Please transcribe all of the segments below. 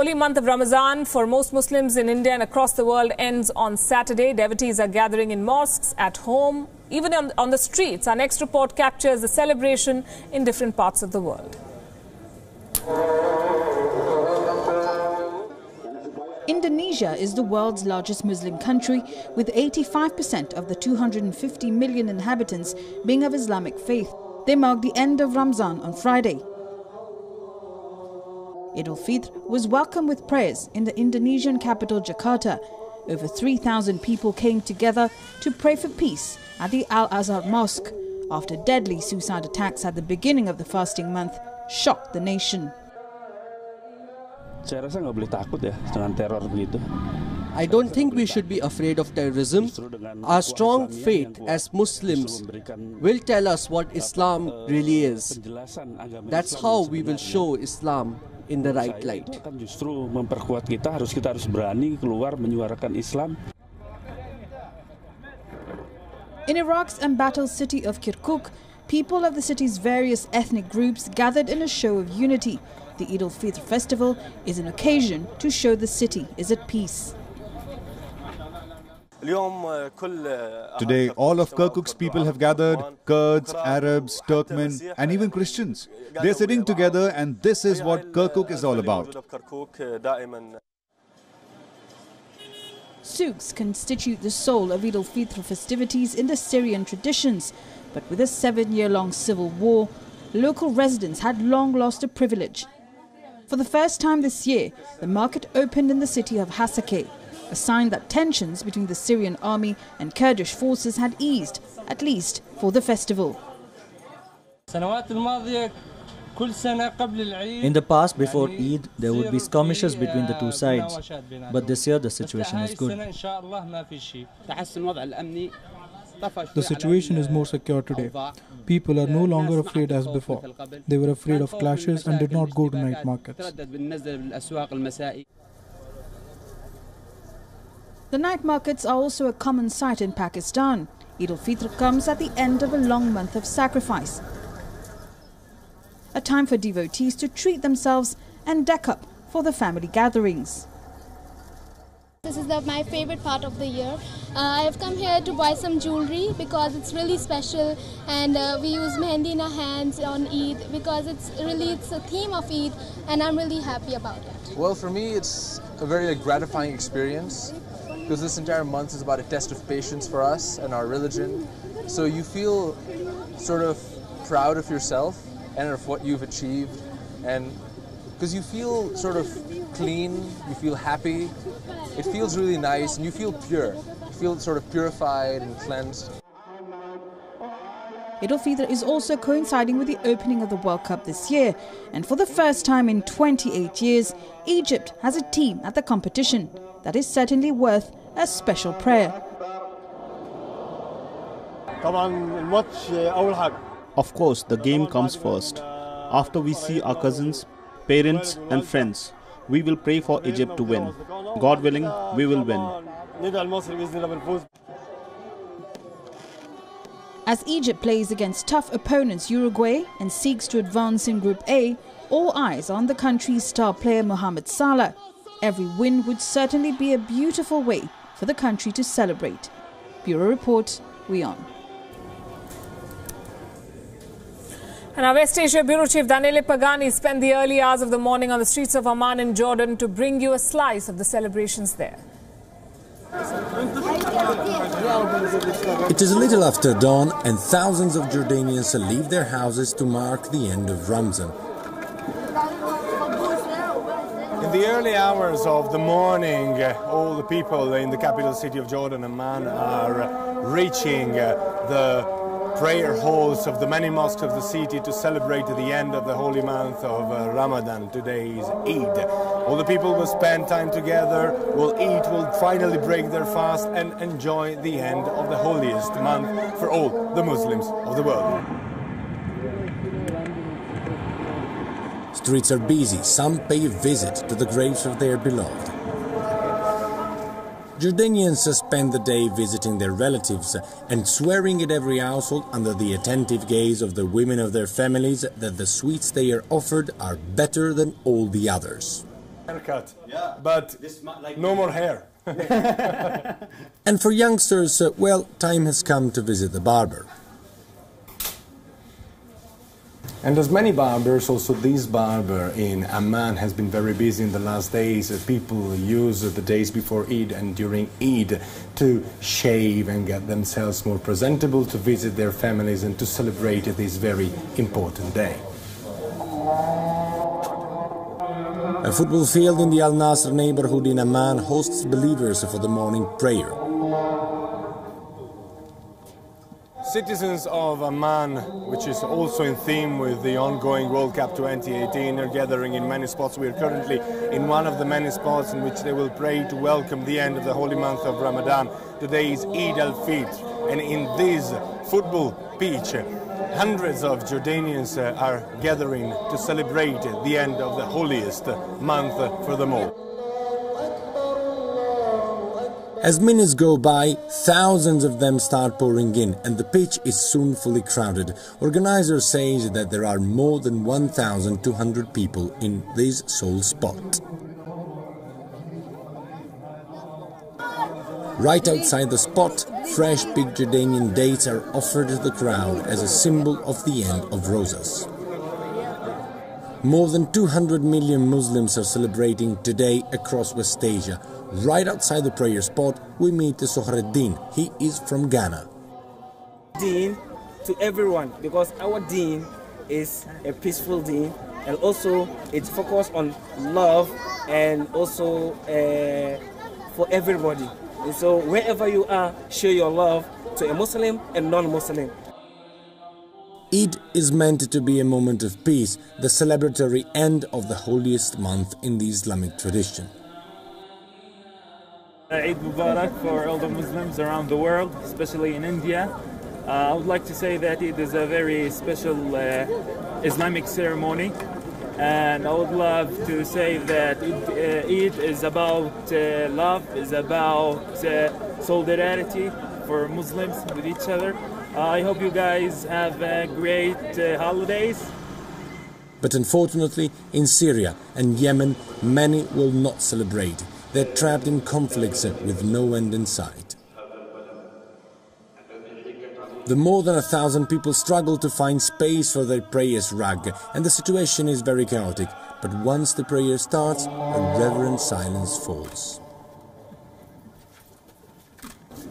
holy month of Ramadan for most Muslims in India and across the world ends on Saturday. Devotees are gathering in mosques, at home, even on the streets. Our next report captures the celebration in different parts of the world. Indonesia is the world's largest Muslim country, with 85% of the 250 million inhabitants being of Islamic faith. They mark the end of Ramadan on Friday. Eid-ul-Fitr was welcomed with prayers in the Indonesian capital Jakarta. Over 3,000 people came together to pray for peace at the Al-Azhar Mosque after deadly suicide attacks at the beginning of the fasting month shocked the nation. I don't think we should be afraid of terrorism. Our strong faith as Muslims will tell us what Islam really is. That's how we will show Islam in the right light. In Iraq's embattled city of Kirkuk, people of the city's various ethnic groups gathered in a show of unity. The Eid-ul-Fitr festival is an occasion to show the city is at peace. Today, all of Kirkuk's people have gathered, Kurds, Arabs, Turkmen, and even Christians. They're sitting together, and this is what Kirkuk is all about. Souks constitute the soul of Eid-ul-Fitr festivities in the Syrian traditions. But with a 7-year-long civil war, local residents had long lost a privilege. For the first time this year, the market opened in the city of Hasakeh, a sign that tensions between the Syrian army and Kurdish forces had eased, at least for the festival. In the past, before Eid, there would be skirmishes between the two sides. But this year, the situation is good. The situation is more secure today. People are no longer afraid as before. They were afraid of clashes and did not go to night markets. The night markets are also a common sight in Pakistan. Eid-ul-Fitr comes at the end of a long month of sacrifice. A time for devotees to treat themselves and deck up for the family gatherings. This is my favorite part of the year. I have come here to buy some jewelry because it's really special, and we use mehendi in our hands on Eid because it's a theme of Eid, and I'm really happy about it. Well, for me, it's a very gratifying experience because this entire month is about a test of patience for us and our religion. So you feel sort of proud of yourself and of what you've achieved, and because you feel sort of clean, you feel happy, it feels really nice, and you feel pure. You feel sort of purified and cleansed. Eid-ul-Fitr is also coinciding with the opening of the World Cup this year, and for the first time in 28 years, Egypt has a team at the competition. That is certainly worth a special prayer. Of course, the game comes first. After we see our cousins, parents and friends, we will pray for Egypt to win. God willing, we will win. As Egypt plays against tough opponents Uruguay and seeks to advance in Group A, all eyes are on the country's star player Mohamed Salah. Every win would certainly be a beautiful way for the country to celebrate. Bureau Report, WION. And our West Asia Bureau Chief Daniele Pagani spent the early hours of the morning on the streets of Amman in Jordan to bring you a slice of the celebrations there. It is a little after dawn and thousands of Jordanians leave their houses to mark the end of Ramadan. In the early hours of the morning, all the people in the capital city of Jordan, Amman, are reaching the prayer halls of the many mosques of the city to celebrate the end of the holy month of Ramadan. Today is Eid. All the people will spend time together, will eat, will finally break their fast and enjoy the end of the holiest month for all the Muslims of the world. Streets are busy. Some pay a visit to the graves of their beloved. Jordanians spend the day visiting their relatives and swearing at every household under the attentive gaze of the women of their families that the sweets they are offered are better than all the others. Haircut, but no more hair. And for youngsters, well, time has come to visit the barber. And as many barbers, also this barber in Amman has been very busy in the last days. People use the days before Eid and during Eid to shave and get themselves more presentable, to visit their families and to celebrate this very important day. A football field in the Al Nasr neighborhood in Amman hosts believers for the morning prayer. Citizens of Amman, which is also in theme with the ongoing World Cup 2018, are gathering in many spots. We are currently in one of the many spots in which they will pray to welcome the end of the holy month of Ramadan. Today is Eid-ul-Fitr, and in this football pitch, hundreds of Jordanians are gathering to celebrate the end of the holiest month for them all. As minutes go by, thousands of them start pouring in, and the pitch is soon fully crowded. Organizers say that there are more than 1,200 people in this sole spot. Right outside the spot, fresh big Jordanian dates are offered to the crowd as a symbol of the end of Rosas. More than 200 million Muslims are celebrating today across West Asia. Right outside the prayer spot, we meet Sohreddin. He is from Ghana. Deen to everyone, because our deen is a peaceful deen, and also it's focused on love and also for everybody. And so wherever you are, show your love to a Muslim and non-Muslim. Eid is meant to be a moment of peace, the celebratory end of the holiest month in the Islamic tradition. Eid Mubarak for all the Muslims around the world, especially in India. I would like to say that Eid is a very special Islamic ceremony, and I would love to say that Eid is about love, is about solidarity for Muslims with each other. I hope you guys have great holidays. But unfortunately, in Syria and Yemen, many will not celebrate. They're trapped in conflicts with no end in sight. The more than 1,000 people struggle to find space for their prayers rug, and the situation is very chaotic. But once the prayer starts, a reverent silence falls.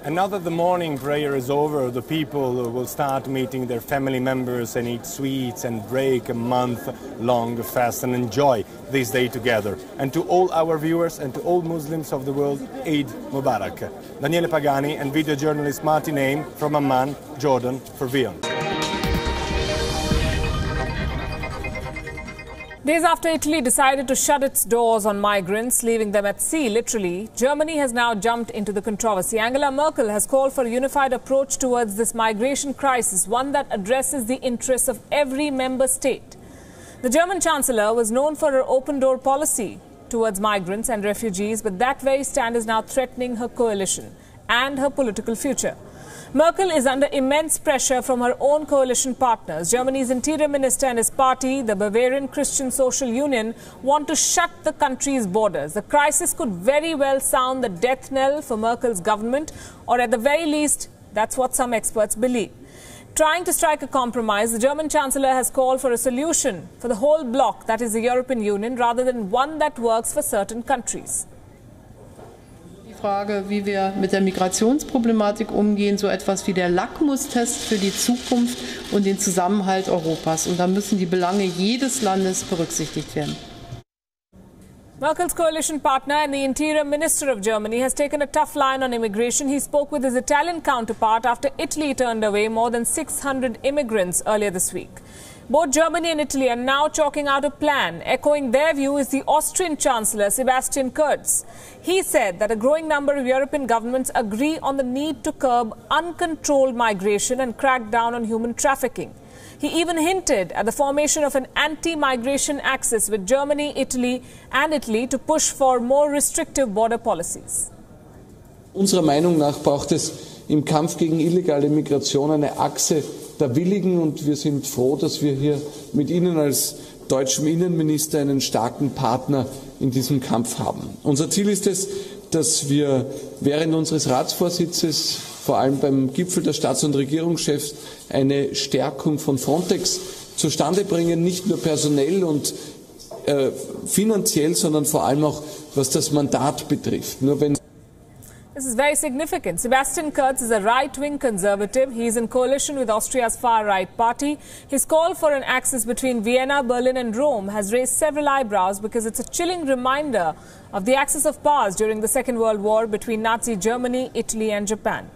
And now that the morning prayer is over, the people will start meeting their family members and eat sweets and break a month-long fast and enjoy this day together. And to all our viewers and to all Muslims of the world, Eid Mubarak. Daniele Pagani and video journalist Martin Aim from Amman, Jordan, for WION. Days after Italy decided to shut its doors on migrants, leaving them at sea, literally, Germany has now jumped into the controversy. Angela Merkel has called for a unified approach towards this migration crisis, one that addresses the interests of every member state. The German Chancellor was known for her open-door policy towards migrants and refugees, but that very stand is now threatening her coalition and her political future. Merkel is under immense pressure from her own coalition partners. Germany's interior minister and his party, the Bavarian Christian Social Union, want to shut the country's borders. The crisis could very well sound the death knell for Merkel's government, or at the very least, that's what some experts believe. Trying to strike a compromise, the German Chancellor has called for a solution for the whole bloc, that is the European Union, rather than one that works for certain countries. Frage, wie wir mit der Migrationsproblematik umgehen, so etwas wie der Lackmustest für die Zukunft und den Zusammenhalt Europas. Und da müssen die Belange jedes Landes berücksichtigt werden. Merkel's coalition partner and the Interior Minister of Germany has taken a tough line on immigration. He spoke with his Italian counterpart after Italy turned away more than 600 immigrants earlier this week. Both Germany and Italy are now chalking out a plan. Echoing their view is the Austrian Chancellor, Sebastian Kurz. He said that a growing number of European governments agree on the need to curb uncontrolled migration and crack down on human trafficking. He even hinted at the formation of an anti-migration axis with Germany, Italy to push for more restrictive border policies. Unserer Meinung nach braucht es im Kampf gegen illegale Migration eine Achse der Willigen, und wir sind froh, dass wir hier mit Ihnen als deutschem Innenminister einen starken Partner in diesem Kampf haben. Unser Ziel ist es, dass wir während unseres Ratsvorsitzes, vor allem beim Gipfel der Staats- und Regierungschefs, eine Stärkung von Frontex zustande bringen, nicht nur personell und finanziell, sondern vor allem auch, was das Mandat betrifft. Nur wenn This is very significant. Sebastian Kurz is a right-wing conservative. He is in coalition with Austria's far-right party. His call for an axis between Vienna, Berlin and Rome has raised several eyebrows because it's a chilling reminder of the axis of powers during the Second World War between Nazi Germany, Italy and Japan.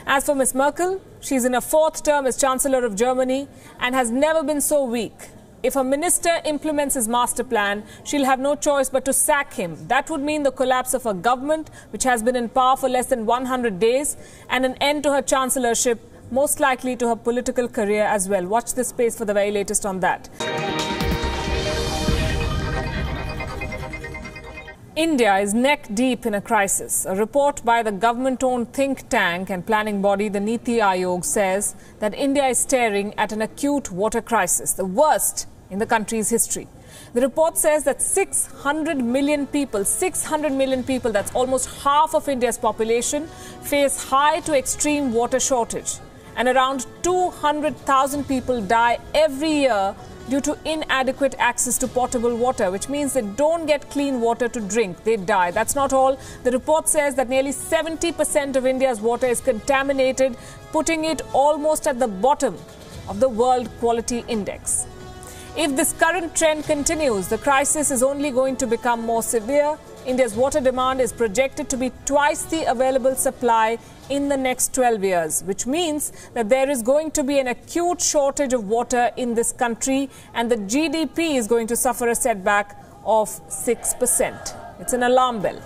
As for Ms. Merkel, she's in her fourth term as Chancellor of Germany and has never been so weak. If a minister implements his master plan, she'll have no choice but to sack him. That would mean the collapse of her government, which has been in power for less than 100 days, and an end to her chancellorship, most likely to her political career as well. Watch this space for the very latest on that. India is neck deep in a crisis. A report by the government-owned think tank and planning body, the Niti Aayog, says that India is staring at an acute water crisis, the worst in the country's history. The report says that 600 million people, that's almost half of India's population, face high to extreme water shortage. And around 200,000 people die every year due to inadequate access to potable water, which means they don't get clean water to drink. They die. That's not all. The report says that nearly 70% of India's water is contaminated, putting it almost at the bottom of the World Quality Index. If this current trend continues, the crisis is only going to become more severe. India's water demand is projected to be twice the available supply in the next 12 years, which means that there is going to be an acute shortage of water in this country and the GDP is going to suffer a setback of 6%. It's an alarm bell.